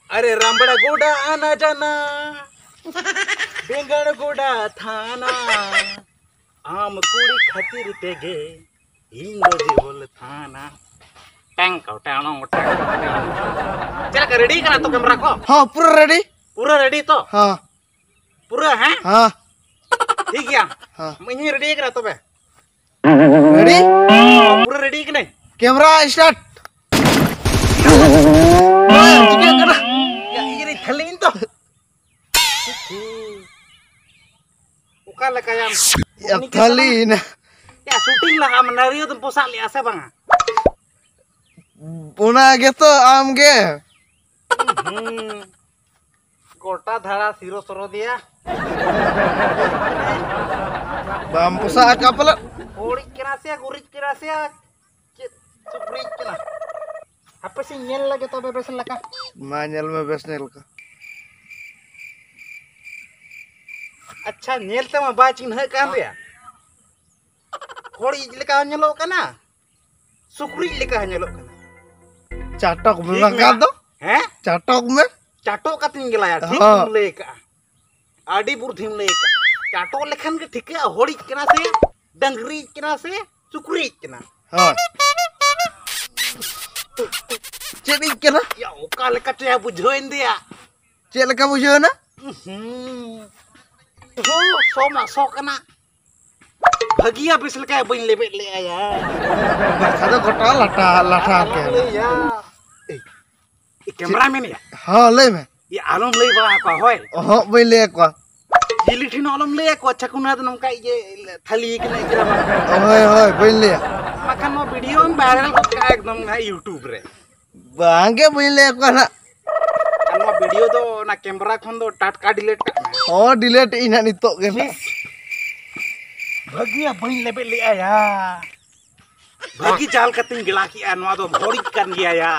अरे रामबड़ा गोड़ा आना जाना बेंगड़ गोड़ा थाना आम कुड़ी खातिर तेगे हिंदो जीवल थाना टैंक चल का रेडी करा तो कैमरा को हाँ पूरा रेडी तो हाँ पूरा है हाँ ठीक है हाँ मैं रेडी करा तो बे रेडी पूरा रेडी कि नहीं camera start ini kalian tuh. Bukan lah kayak. Ya kalian. Ya syuting lah menario tuh posak lihat saya bang. Puna gitu am ge. Kota dhara siro soro dia. Bam posak kapal. Gurit kira sih. Gurit kira. Apa sih nyel lagi tuh bebesan laka? Manyel में बेचने लगा अच्छा nail तो मैं बात चिन्ह कहाँ पे कोड़ी लेका हन्यलो कना सुकुरी लेका हन्यलो कना चाटक में लगा दो हैं चाटो का तीन गिला यार ठीक तुम लेका आड़ी बुर्धिम लेका चाटो लेखन के ठीक है होड़ी कना से डंगरी कना से सुकुरी कना हाँ चेरी कना या ओका लेका चे बुझो इंदिया चेल का बुझो ना सोमा सोकना भगिया बिसल का बन ले आया खादा गोटा लाठा के ये कैमरामैन या हां ले में ये आलम ले बड़ा का होय हां बई ले को जिलिठिन आलम ले को अच्छा कुना द नमका ये थाली के नहीं जरा होय बई ले मखन नो वीडियो में वायरल का एकदम है YouTube रे बांगे बई ले को ना नो वीडियो दो ना कैमरा खन दो टटका डिलीट का ओ डिलीट इना नितो के भगिया बइन लेबे ले आया भगी जाल कतिन गिला की नवा दो भोड़ी कर गया या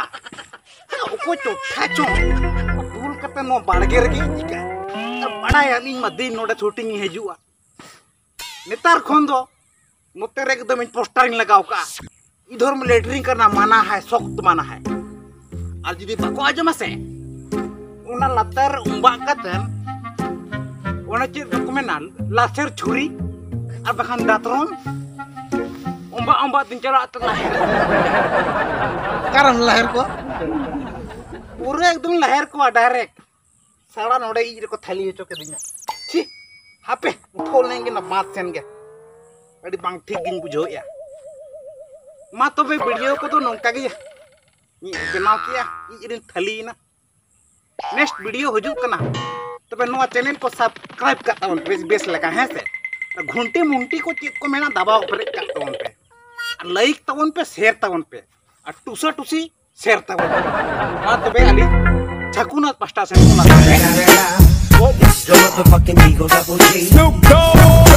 ओको चोथा चो दूल कते नो बाड़गे रगी जिका बड़ा यानी मदीन नोडे शूटिंग हेजुआ नेतार खन दो नोते रे एकदम पोस्टर लगाओ का इधर में लेटरिंग करना माना है सख्त माना है और जुदी बको आजमा से उना लतर उम्बा कतन उना चेक को मेना लासेर छुरी और बखान दातरम उम्बा दिन चला lahir कारण lahir को पूरा एकदम lahir को डायरेक्ट सारा नोडे ई को थाली हेचो के दिना छी हापे उठो लेंगे ना बात सेन के अड़ी बांग ठीक गिन बुझो या मा तो बे वीडियो को तो नोंका गे नी बनाव किया ई थाली ना नेक्स्ट वीडियो हजू कना तबे नोआ चैनल को सब्सक्राइब करता हूं बेस लगा है से घंटी मुंटी को चेक को मेना दबाव पर करता हूं पे लाइक तवन पे शेयर तवन पे और टूसा टूसी शेयर तवन मा तबे अली छकुना पास्टा से को